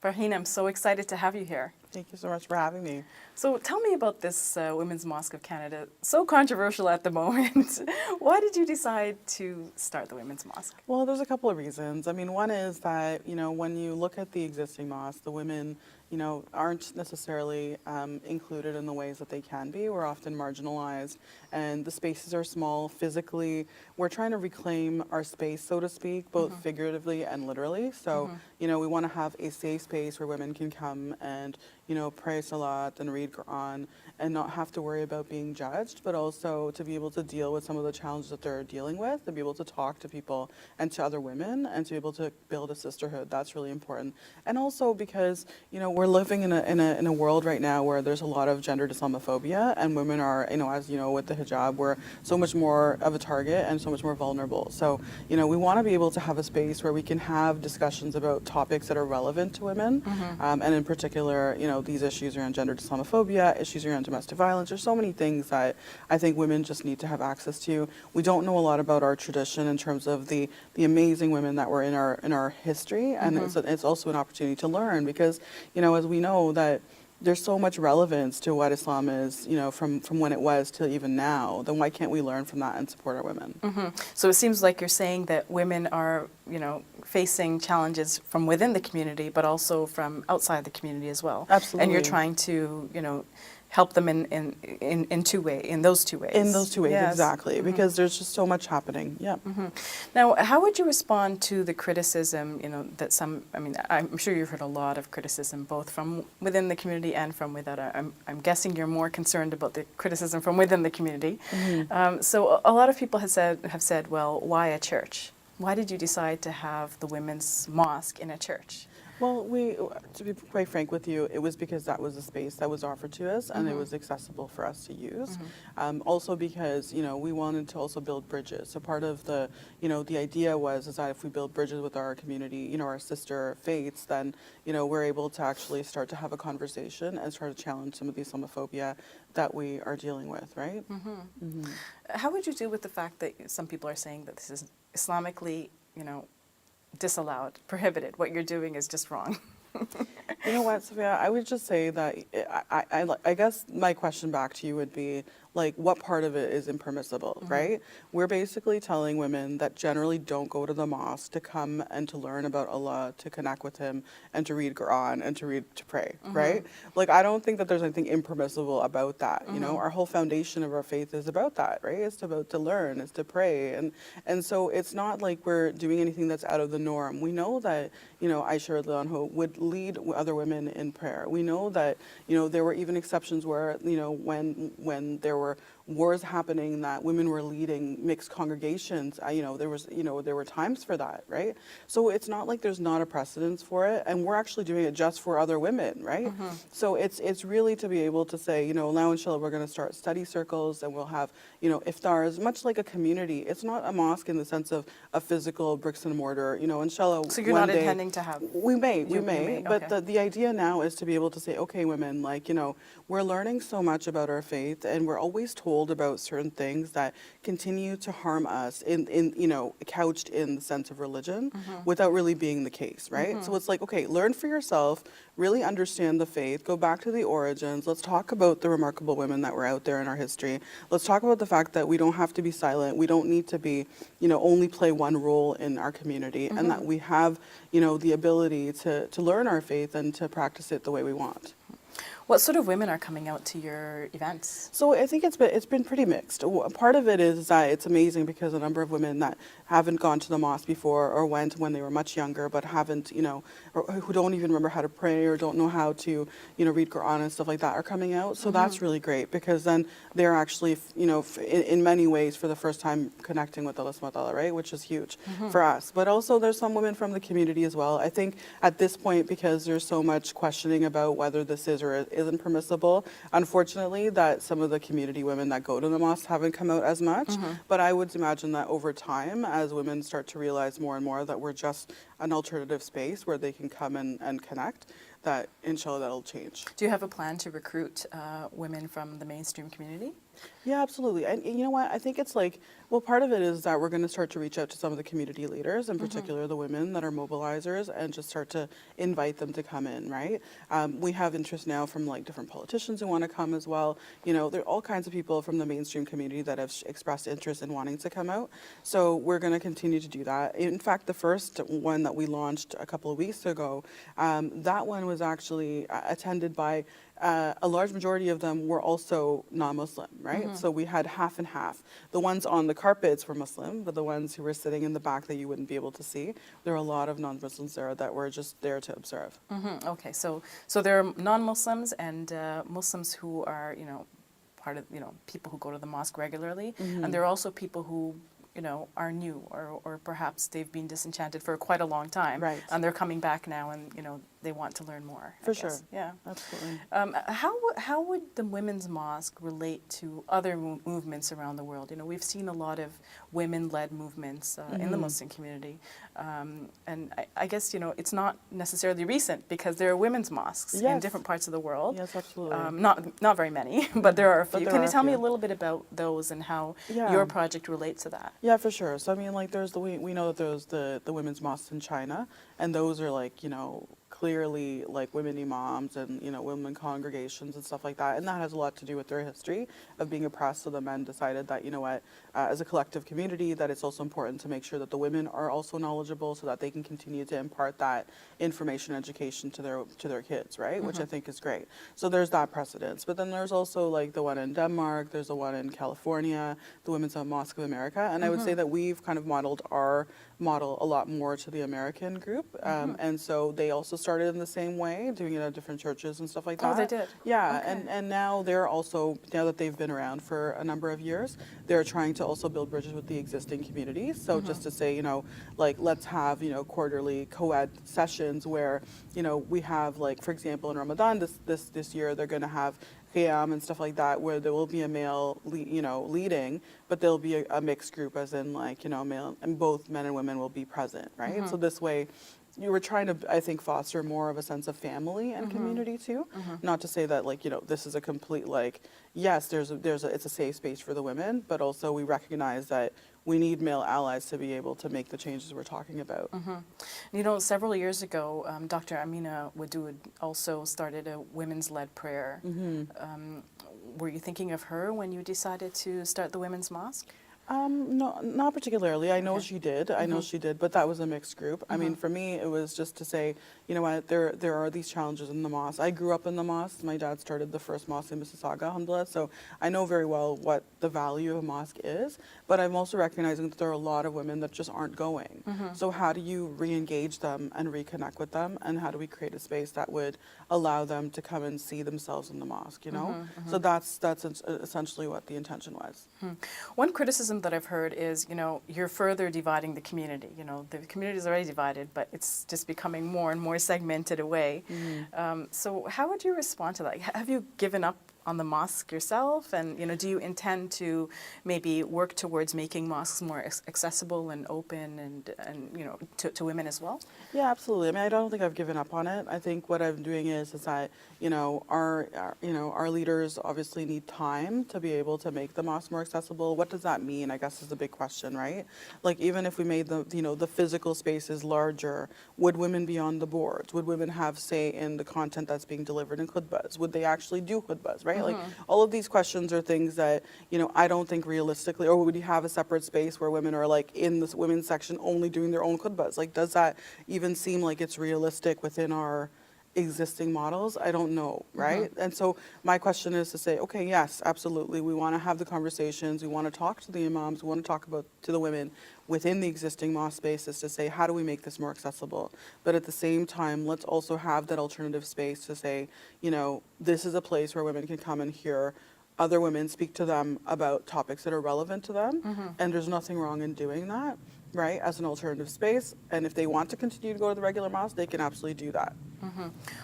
Farheen, I'm so excited to have you here. Thank you so much for having me. So tell me about this Women's Mosque of Canada, so controversial at the moment. Why did you decide to start the Women's Mosque? Well, there's a couple of reasons. I mean, one is that, when you look at the existing mosque, the women, aren't necessarily included in the ways that they can be. We're often marginalized, and the spaces are small physically. We're trying to reclaim our space, so to speak, both figuratively and literally. So, we want to have a safe space where women can come and, pray salat and read Quran and not have to worry about being judged, but also to be able to deal with some of the challenges that they're dealing with, to be able to talk to people and to other women and to be able to build a sisterhood. That's really important. And also because, we're living in a world right now where there's a lot of gender Islamophobia, and women are, as you know, with the hijab, we're so much more of a target and so much more vulnerable. So, we want to be able to have a space where we can have discussions about topics that are relevant to women, and in particular, these issues around gender Islamophobia, issues around domestic violence. There's so many things that I think women just need to have access to. We don't know a lot about our tradition in terms of the amazing women that were in our history, and it's also an opportunity to learn because, as we know that there's so much relevance to what Islam is, from when it was to even now, then why can't we learn from that and support our women? So it seems like you're saying that women are, facing challenges from within the community, but also from outside the community as well. Absolutely. And you're trying to, help them in those two ways. In those two ways, Yes. exactly, because there's just so much happening. Yeah. Now, how would you respond to the criticism, that I'm sure you've heard a lot of criticism, both from within the community and from without. I'm guessing you're more concerned about the criticism from within the community. So a lot of people have said, well, why a church? Why did you decide to have the Women's Mosque in a church? Well, to be quite frank with you, it was because that was a space that was offered to us and it was accessible for us to use. Also because, we wanted to also build bridges. So part of the, the idea is that if we build bridges with our community, our sister faiths, then, we're able to actually start to have a conversation and start to challenge some of the Islamophobia that we are dealing with, right? How would you deal with the fact that some people are saying that this is Islamically, disallowed, prohibited? What you're doing is just wrong. You know what, Safiyah? I would just say that I guess my question back to you would be, like, what part of it is impermissible, right? We're basically telling women that generally don't go to the mosque to come and to learn about Allah, to connect with Him, and to read Quran, and to pray, right? Like, I don't think that there's anything impermissible about that, Our whole foundation of our faith is about that, right? It's about to learn, it's to pray, and so it's not like we're doing anything that's out of the norm. We know that, Aisha radiallahu anha would lead other women in prayer. We know that, there were even exceptions where, when there were wars happening, that women were leading mixed congregations. There were times for that, right? So it's not like there's not a precedence for it, and we're actually doing it just for other women, right? So it's really to be able to say, now inshallah we're going to start study circles, and we'll have, iftars, much like a community. It's not a mosque in the sense of a physical bricks and mortar, inshallah. So you're not intending to have? We may, but okay. the idea now is to be able to say, okay, women, like, we're learning so much about our faith, and we're always told about certain things that continue to harm us couched in the sense of religion without really being the case, right? So it's like, okay, learn for yourself, really understand the faith, go back to the origins. Let's talk about the remarkable women that were out there in our history. Let's talk about the fact that we don't have to be silent. We don't need to be, only play one role in our community, and that we have, the ability to learn our faith and to practice it the way we want. What sort of women are coming out to your events? So I think it's been pretty mixed. Part of it is that it's amazing because a number of women that haven't gone to the mosque before or went when they were much younger but haven't, or who don't even remember how to pray or don't know how to, read Quran and stuff like that are coming out. So that's really great because then they're actually, in many ways for the first time connecting with Allah subhanahu wa ta'ala, right? Which is huge for us. But also there's some women from the community as well. I think at this point, because there's so much questioning about whether this is or isn't permissible, unfortunately, that some of the community women that go to the mosque haven't come out as much. But I would imagine that over time, as women start to realize more and more that we're just an alternative space where they can come and connect, that inshallah that'll change. Do you have a plan to recruit women from the mainstream community? Yeah, absolutely. And you know what? I think it's like, well, part of it is that we're going to start to reach out to some of the community leaders, in particular the women that are mobilizers, and just start to invite them to come in, right? We have interest now from like different politicians who want to come as well. You know, there are all kinds of people from the mainstream community that have expressed interest in wanting to come out. So we're going to continue to do that. In fact, the first one that we launched a couple of weeks ago, that one was actually attended by a large majority of them were also non-Muslim, right? So we had half and half. The ones on the carpets were Muslim, but the ones who were sitting in the back that you wouldn't be able to see, there were a lot of non-Muslims there that were just there to observe. Okay, so there are non-Muslims and Muslims who are, part of, people who go to the mosque regularly, and there are also people who, are new or perhaps they've been disenchanted for quite a long time, Right. and they're coming back now and, they want to learn more. I For guess. sure. Yeah. Absolutely. How would the women's mosque relate to other movements around the world? We've seen a lot of women-led movements in the Muslim community, and I guess it's not necessarily recent because there are women's mosques in Yes. different parts of the world. Yes, absolutely. Not very many, but there are a But few. there Can are you a tell me a few. little bit about those and how Yeah. your project relates to that? Yeah, for sure. So I mean, like, there's we know that there's the women's mosques in China, and those are like, clearly like women imams and women congregations and stuff like that, and that has a lot to do with their history of being oppressed. So the men decided that as a collective community, that it's also important to make sure that the women are also knowledgeable so that they can continue to impart that information and education to their kids, right? Which I think is great. So there's that precedence. But then there's also like the one in Denmark, there's the one in California, the Women's Mosque of America, and I would say that we've kind of modeled our model a lot more to the American group, and so they also started in the same way, doing it at different churches and stuff like that. Oh, they did? Yeah, Okay. and now they're also, now that they've been around for a number of years, they're trying to also build bridges with the existing communities. So just to say, like, let's have, quarterly co-ed sessions where, we have, like, for example, in Ramadan this year, they're going to have qiyam and stuff like that, where there will be a male, leading, but there'll be a mixed group, as in, like, male, and both men and women will be present, right? So this way, you were trying to, I think, foster more of a sense of family and community too. Not to say that, like, this is a complete, like, yes, it's a safe space for the women, but also we recognize that we need male allies to be able to make the changes we're talking about. Several years ago, Dr. Amina Wadood also started a women's-led prayer. Were you thinking of her when you decided to start the women's mosque? No, not particularly. I know Okay. she did. I know she did, but that was a mixed group. I mean, for me, it was just to say, you know what, there are these challenges in the mosque. I grew up in the mosque. My dad started the first mosque in Mississauga, alhamdulillah, so I know very well what the value of a mosque is, but I'm also recognizing that there are a lot of women that just aren't going. So how do you re-engage them and reconnect with them, and how do we create a space that would allow them to come and see themselves in the mosque, So that's essentially what the intention was. One criticism that I've heard is, you're further dividing the community. The community is already divided, but it's just becoming more and more segmented away. So how would you respond to that? Have you given up on the mosque yourself? And, do you intend to maybe work towards making mosques more accessible and open and to women as well? Yeah, absolutely. I mean, I don't think I've given up on it. I think what I'm doing is that, our leaders obviously need time to be able to make the mosque more accessible. What does that mean, I guess, is the big question, right? Like, even if we made the physical spaces larger, would women be on the boards? Would women have say in the content that's being delivered in khutbahs? Would they actually do khutbahs, right? Like, all of these questions are things that, I don't think realistically, or would you have a separate space where women are, like, in this women's section only doing their own khutbahs? Like, does that even seem like it's realistic within our existing models? I don't know, right? And so my question is to say, okay, yes, absolutely, we want to have the conversations, we want to talk to the imams, we want to talk to the women within the existing mosque spaces to say, how do we make this more accessible? But at the same time, let's also have that alternative space to say, this is a place where women can come and hear other women speak to them about topics that are relevant to them, and there's nothing wrong in doing that, right, as an alternative space. And if they want to continue to go to the regular mosque, they can absolutely do that.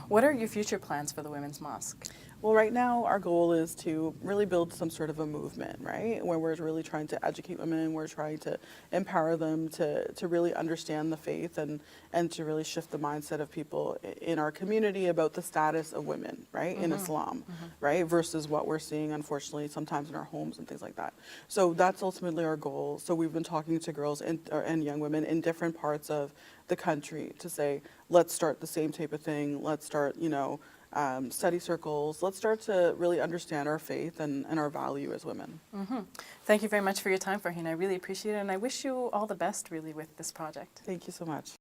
What are your future plans for the women's mosque? Well, right now our goal is to really build some sort of a movement, right? Where we're really trying to educate women, we're trying to empower them to really understand the faith and to really shift the mindset of people in our community about the status of women, right, in Islam, right, versus what we're seeing, unfortunately, sometimes in our homes and things like that. So that's ultimately our goal. So we've been talking to girls and young women in different parts of the country to say, let's start the same type of thing. Let's start, study circles. Let's start to really understand our faith and our value as women. Thank you very much for your time, Farheen. I really appreciate it, and I wish you all the best, really, with this project. Thank you so much.